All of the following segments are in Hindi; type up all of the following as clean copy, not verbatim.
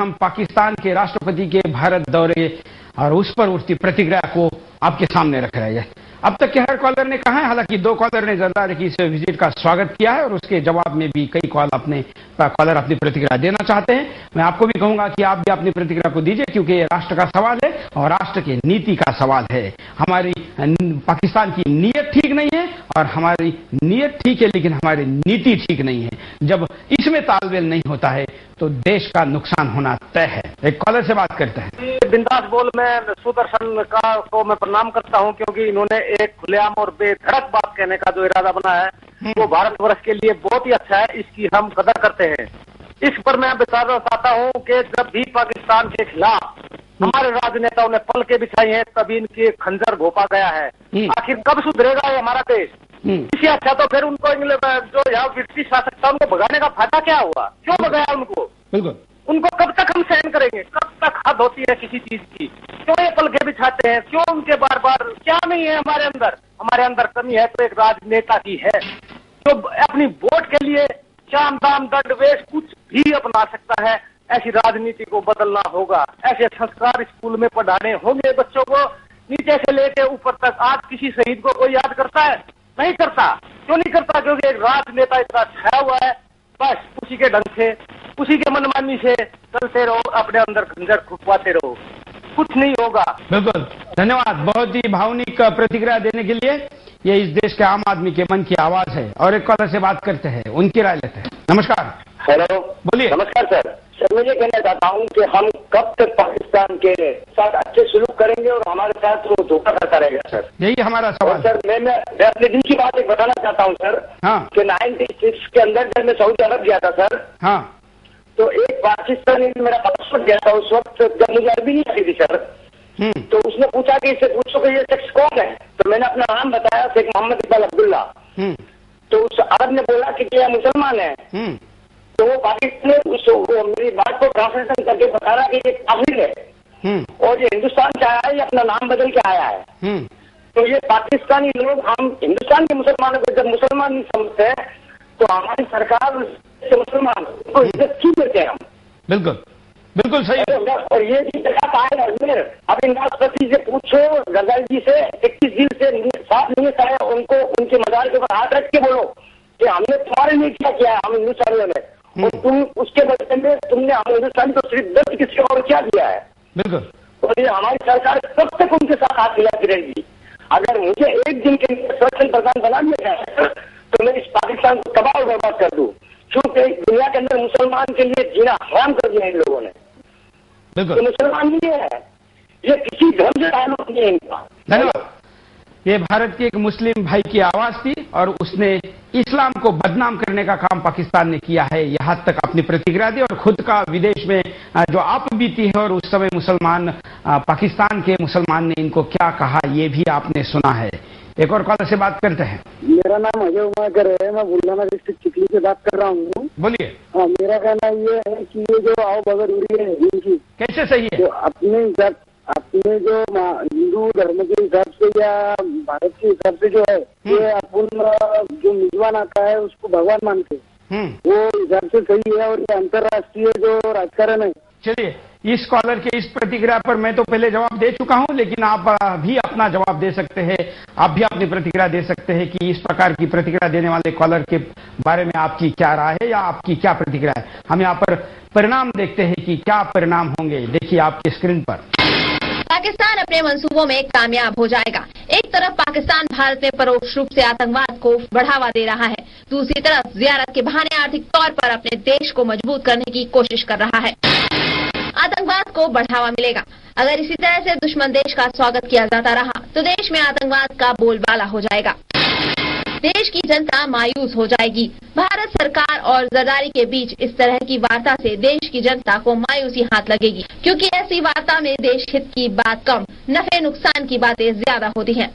हम पाकिस्तान के राष्ट्रपति के भारत दौरे और उस पर उठती प्रतिक्रिया को आपके सामने रख रहे हैं। अब तक के हर कॉलर ने कहा है, हालांकि 2 कॉलर ने जरदारी की इस विजिट का स्वागत किया है और उसके जवाब में भी कई कॉलर अपनी प्रतिक्रिया देना चाहते हैं। मैं आपको भी कहूंगा कि आप भी अपनी प्रतिक्रिया को दीजिए, क्योंकि ये राष्ट्र का सवाल है और राष्ट्र की नीति का सवाल है। हमारी पाकिस्तान की नीयत ठीक नहीं है और हमारी नीयत ठीक है लेकिन हमारी नीति ठीक नहीं है। जब इसमें तालमेल नहीं होता है तो देश का नुकसान होना तय है। एक कॉलर से बात करते हैं। बिंदास बोल में सुदर्शन का को मैं प्रणाम करता हूं, क्योंकि इन्होंने एक खुलेआम और बेधड़क बात कहने का जो इरादा बना है वो भारतवर्ष के लिए बहुत ही अच्छा है। इसकी हम कदर करते हैं। इस पर मैं बताना चाहता हूं कि जब भी पाकिस्तान के खिलाफ हमारे राजनेताओं ने पल के बिछाई है तभी इनके खंजर घोपा गया है। आखिर कब सुधरेगा ये हमारा देश? इससे अच्छा तो फिर उनको जो यहाँ ब्रिटिश शासक था उनको भगाने का फायदा क्या हुआ? क्यों भगाया उनको? बिल्कुल। उनको कब तक हम सहन करेंगे? कब तक हद होती है किसी चीज की? क्यों ये पलके बिछाते हैं? क्यों उनके बार बार? क्या नहीं है हमारे अंदर? हमारे अंदर कमी है तो एक राजनेता की है जो अपनी वोट के लिए चाम दाम दंड वेश कुछ भी अपना सकता है। ऐसी राजनीति को बदलना होगा। ऐसे संस्कार स्कूल में पढ़ाने होंगे बच्चों को, नीचे से लेके ऊपर तक। आज किसी शहीद को कोई याद करता है? नहीं करता। क्यों नहीं करता? क्योंकि एक राजनेता इतना छाया हुआ है, बस उसी के ढंग से, उसी के मनमानी से चलते रहो, अपने अंदर खंजर खुपवाते रहो, कुछ नहीं होगा। बिल्कुल, धन्यवाद। बहुत ही भावनिक प्रतिक्रिया देने के लिए। ये इस देश के आम आदमी के मन की आवाज है। और एक कॉलर से बात करते हैं, उनकी राय लेते हैं। नमस्कार। हेलो, बोलिए। नमस्कार सर। सर, मैं ये कहना चाहता हूँ कि हम कब तक पाकिस्तान के साथ अच्छे सुलूक करेंगे और हमारे साथ वो धोखा करता रहेगा सर? यही हमारा सवाल। सर, मैं अपने दिन की बात एक बताना चाहता हूँ सर। हाँ। कि 96 के अंदर जब मैं सऊदी अरब गया था सर, हाँ, तो एक पाकिस्तानी ने मेरा पासपोर्ट दिया था उस वक्त, जब मुझे अरबी नहीं आती थी सर। तो उसने पूछा कि इससे पूछो कि ये शख्स कौन है, तो मैंने अपना नाम बताया, शेख मोहम्मद इकबाल अब्दुल्ला। तो उस अरब ने बोला कि क्या मुसलमान है? तो वो पाकिस्तान ने मेरी बात को ट्रांसलेशन करके बता रहा कि ये काफिर है और ये हिंदुस्तान से आया है, ये अपना नाम बदल के आया है। तो ये पाकिस्तानी लोग हम हिंदुस्तान के मुसलमानों को जब मुसलमान नहीं समझते हैं तो हमारी सरकार से मुसलमान को इज्जत क्यों देते हैं हम? बिल्कुल, बिल्कुल सही। और ये भी जगह आए अजमेर, अपने राष्ट्रपति से पूछो, गजाली जी से 21 दिल से साफ नहीं आया, उनको उनके मजार के ऊपर हाथ रख के बोलो कि हमने तुम्हारे लिए क्या किया है, हम हिंदुस्तानियों ने, और तुम उसके बदले में तुमने हम हिंदुस्तानी को सिर्फ 10 किसी और क्या दिया है? बिल्कुल। और ये हमारी सरकार कब तक उनके साथ हाथ मिलाती रहेगी? अगर मुझे एक दिन के लिए स्वच्छंद प्रधान बना दिया जाए तो मैं इस पाकिस्तान को तबाह और बर्बाद कर दूं, क्योंकि दुनिया के अंदर मुसलमान के लिए जीना हराम कर दिया इन लोगों ने। बिल्कुल। तो मुसलमान नहीं है, ये किसी धर्म से ताल्लुक नहीं है इनका। धन्यवाद। ये भारत के एक मुस्लिम भाई की आवाज थी और उसने इस्लाम को बदनाम करने का काम पाकिस्तान ने किया है, यहाँ तक अपनी प्रतिक्रिया दी और खुद का विदेश में जो आप बीती है और उस समय मुसलमान पाकिस्तान के मुसलमान ने इनको क्या कहा ये भी आपने सुना है। एक और कॉलर से बात करते हैं। मेरा नाम अजय उमाकर है, मैं बुलढाना डिस्ट्रिक्ट चिखली से बात कर रहा हूँ। बोलिए। हाँ, मेरा कहना ये है कि ये जो आओ बगैर उड़ी है इनकी कैसे सही है? तो अपने जो हिंदू धर्म के हिसाब से या भारत के हिसाब से जो है, ये अपन जो मेजबान आता है उसको भगवान मानते हैं, वो हिसाब से सही है। और ये अंतर्राष्ट्रीय जो राजकारण है। चलिए, इस कॉलर के इस प्रतिक्रिया पर मैं तो पहले जवाब दे चुका हूं, लेकिन आप भी अपना जवाब दे सकते हैं, आप भी अपनी प्रतिक्रिया दे सकते हैं कि इस प्रकार की प्रतिक्रिया देने वाले कॉलर के बारे में आपकी क्या राय है या आपकी क्या प्रतिक्रिया है। हम यहाँ पर परिणाम देखते हैं कि क्या परिणाम होंगे। देखिए आपकी स्क्रीन पर। पाकिस्तान अपने मंसूबों में कामयाब हो जाएगा। एक तरफ पाकिस्तान भारत में परोक्ष रूप से आतंकवाद को बढ़ावा दे रहा है, दूसरी तरफ जियारत के बहाने आर्थिक तौर पर अपने देश को मजबूत करने की कोशिश कर रहा है। आतंकवाद को बढ़ावा मिलेगा। अगर इसी तरह से दुश्मन देश का स्वागत किया जाता रहा तो देश में आतंकवाद का बोलबाला हो जाएगा। देश की जनता मायूस हो जाएगी। भारत सरकार और जरदारी के बीच इस तरह की वार्ता से देश की जनता को मायूसी हाथ लगेगी, क्योंकि ऐसी वार्ता में देश हित की बात कम, नफे नुकसान की बातें ज्यादा होती हैं।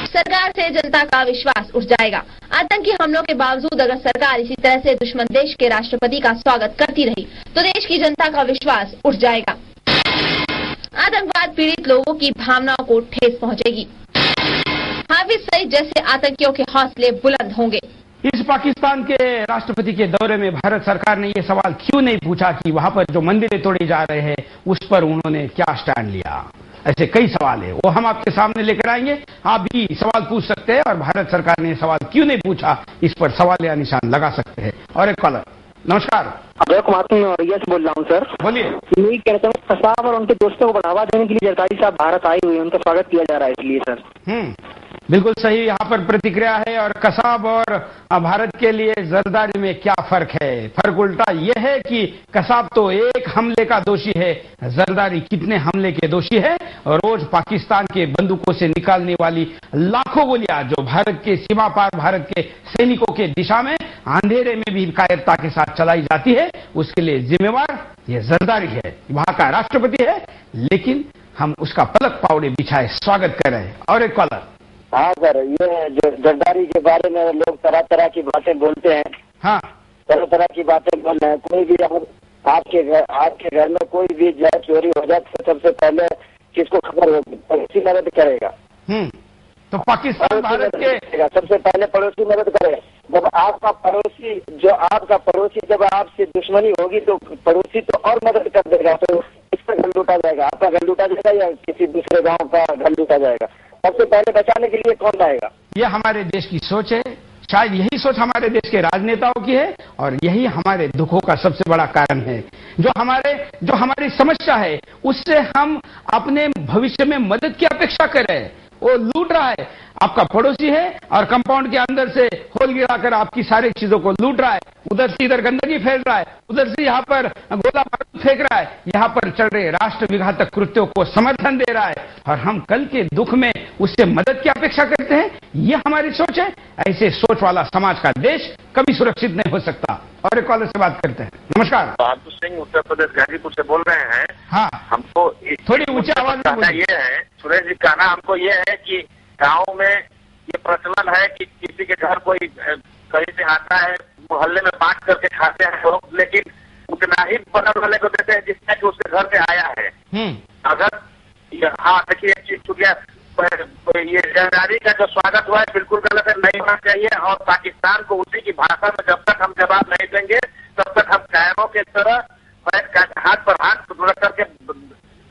सरकार से जनता का विश्वास उठ जाएगा। आतंकी हमलों के बावजूद अगर सरकार इसी तरह से दुश्मन देश के राष्ट्रपति का स्वागत करती रही तो देश की जनता का विश्वास उठ जाएगा। आतंकवाद पीड़ित लोगों की भावनाओं को ठेस पहुंचेगी। हाफिज सईद जैसे आतंकियों के हौसले बुलंद होंगे। इस पाकिस्तान के राष्ट्रपति के दौरे में भारत सरकार ने ये सवाल क्यों नहीं पूछा कि वहां पर जो मंदिरें तोड़े जा रहे हैं उस पर उन्होंने क्या स्टैंड लिया? ऐसे कई सवाल है, वो हम आपके सामने लेकर आएंगे। आप भी सवाल पूछ सकते हैं और भारत सरकार ने सवाल क्यों नहीं पूछा इस पर सवाल या निशान लगा सकते हैं। और एक कॉलर, नमस्कार। अभय कुमार बोल रहा हूँ सर। बोलिए। मैं कहता हूँ कसाब और उनके दोस्तों को बढ़ावा देने के लिए जरदारी साहब भारत आए हुए हैं, उनका स्वागत किया जा रहा है इसलिए सर। बिल्कुल सही यहाँ पर प्रतिक्रिया है। और कसाब और भारत के लिए जरदारी में क्या फर्क है? फर्क उल्टा यह है कि कसाब तो एक हमले का दोषी है, जरदारी कितने हमले के दोषी है। और रोज पाकिस्तान के बंदूकों से निकालने वाली लाखों गोलियां जो भारत के सीमा पार भारत के सैनिकों के दिशा में अंधेरे में भी कायरता के साथ चलाई जाती है, उसके लिए जिम्मेवार ये जरदारी है, वहां का राष्ट्रपति है। लेकिन हम उसका पलक पावड़े बिछाए स्वागत कर रहे हैं। और एक कॉलर। हाँ सर, ये जो जरदारी के बारे में लोग तरह तरह की बातें बोलते हैं। हाँ, तरह तरह की बातें बोल रहे हैं। कोई भी आपके घर में कोई भी जो चोरी हो जाए तो सबसे पहले किसको खबर होगी? पड़ोसी मदद करेगा। तो पाकिस्तान भारत के सबसे पहले पड़ोसी मदद करेगा। जब आपका पड़ोसी जब आपसे दुश्मनी होगी तो पड़ोसी तो और मदद कर देगा। तो किसका घर लूटा जाएगा? आपका घर लूटा जाएगा या किसी दूसरे गांव का घर लूटा जाएगा? सबसे पहले बचाने के लिए कौन आएगा? यह हमारे देश की सोच है, शायद यही सोच हमारे देश के राजनेताओं की है और यही हमारे दुखों का सबसे बड़ा कारण है। जो हमारी समस्या है उससे हम अपने भविष्य में मदद की अपेक्षा कर रहे हैं। वो लूट रहा है, आपका पड़ोसी है और कंपाउंड के अंदर से होल गिराकर आपकी सारी चीजों को लूट रहा है। उधर से इधर गंदगी फैल रहा है, उधर से यहाँ पर गोला बारूद फेंक रहा है, यहाँ पर चल रहे राष्ट्र विघातक कृत्यों को समर्थन दे रहा है और हम कल के दुख में उससे मदद की अपेक्षा करते हैं। यह हमारी सोच है। ऐसे सोच वाला समाज का देश कभी सुरक्षित नहीं हो सकता। और एक कॉलर से बात करते हैं। नमस्कार। बहादुर सिंह उत्तर प्रदेश गाजीपुर से बोल रहे हैं। हाँ, हमको थोड़ी ऊंची आवाज में बोलिए। ये है सुरेश जी, कहना हमको ये है कि गांव में ये प्रचलन है कि किसी के घर कोई कहीं से आता है, मोहल्ले में बांट करके खाते हैं लोग, लेकिन उतना ही बगल वाले को देते हैं जितना कि उसके घर से आया है। अगर हाँ देखिए, चुटिया ये जरदारी का जो स्वागत हुआ है बिल्कुल गलत है, नहीं होना चाहिए। और पाकिस्तान को उसी की भाषा में जब तक हम जवाब नहीं देंगे तब तक हम कायरों की तरह हाथ पर हाथ रख करके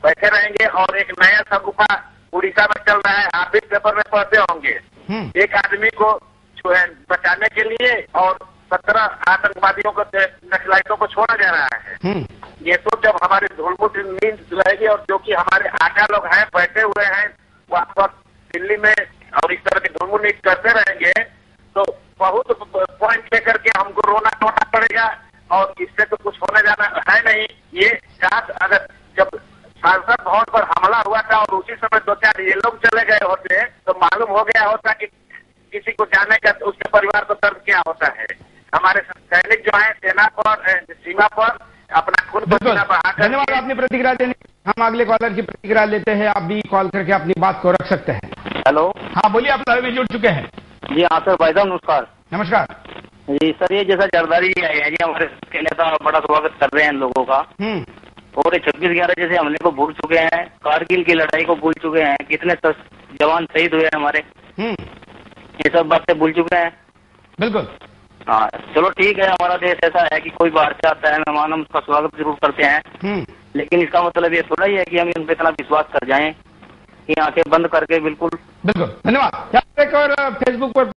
बैठे रहेंगे। और एक नया सगुफा उड़ीसा में चल रहा है, आप भी पेपर में पढ़ते होंगे। एक आदमी को जो है बचाने के लिए और 17 आतंकवादियों को, नक्सलाइटों को छोड़ा जा रहा है। ये तो जब हमारी धूलमुठ नींद रहेगी और जो कि हमारे आका लोग हैं बैठे हुए हैं वहां पर दिल्ली में और इस तरह की धूलमुठ नींद करते रहेंगे तो बहुत पॉइंट लेकर के हमको रोना टोना पड़ेगा और इससे तो कुछ होने जाना है नहीं। ये जांच अगर जब संसद भवन पर हमला हुआ था और उसी समय 2-4 ये लोग चले गए होते तो मालूम हो गया होता कि किसी को जाने का उसके परिवार को दर्द क्या होता है। हमारे सैनिक जो है सेना पर, सीमा पर अपना खून पसीना बहाकर। धन्यवाद आपने प्रतिक्रिया देने। हम अगले कॉलर की प्रतिक्रिया लेते हैं। आप भी कॉल करके अपनी बात को रख सकते हैं। हेलो। हाँ बोलिए, आप लाइव में जुड़ चुके हैं। जी हाँ सर, भाई साहब नमस्कार। नमस्कार जी सर, ये जैसा जरदारी आई है जी, हमारे के नेता बड़ा स्वागत कर रहे हैं लोगों का। और 26/11 जैसे हमले को भूल चुके हैं, कारगिल की लड़ाई को भूल चुके हैं, कितने जवान शहीद हुए हमारे, ये सब बातें भूल चुके हैं। बिल्कुल। हाँ चलो ठीक है, हमारा देश ऐसा है कि कोई बाहर से आता है मेहमान, हम उसका स्वागत जरूर करते हैं। लेकिन इसका मतलब ये थोड़ा ही है कि हम इन पे इतना विश्वास कर जाएं कि आंखें बंद करके बिल्कुल। धन्यवाद। एक और फेसबुक पर